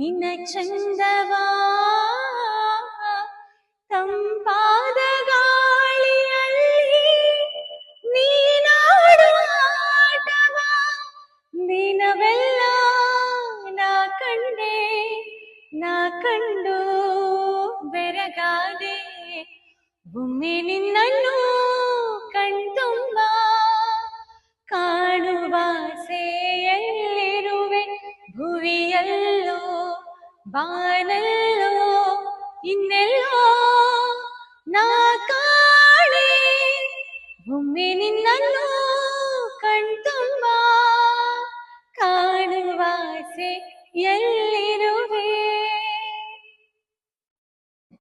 ನಿನ್ನ ಚಂದವಾ ತಂಪಾದ ಗಾಳಿಯಲ್ಲಿ ನೀನಾಡುವ ಆಟವಾ ದಿನವೆಲ್ಲ ನಾ ಕಂಡೆ ನಾ ಕಂಡು ಬೆರಗಾದೆ ಒಮ್ಮೆ ನಿನ್ನನ್ನು ಕಣ್ತುಂಬ ಕಾಣುವಾಸೆಯಲ್ಲಿರುವೆ ಭುವಿಯಲ್ಲೋ ಬಾನಲ್ಲೋ ಇನ್ನೆಲ್ಲೋ ನಾ ಕಾಣೆ ಒಮ್ಮೆ ನಿನ್ನನ್ನು ಕಣ್ತುಂಬ ಕಾಣುವಾಸೆ ಎಲ್ಲ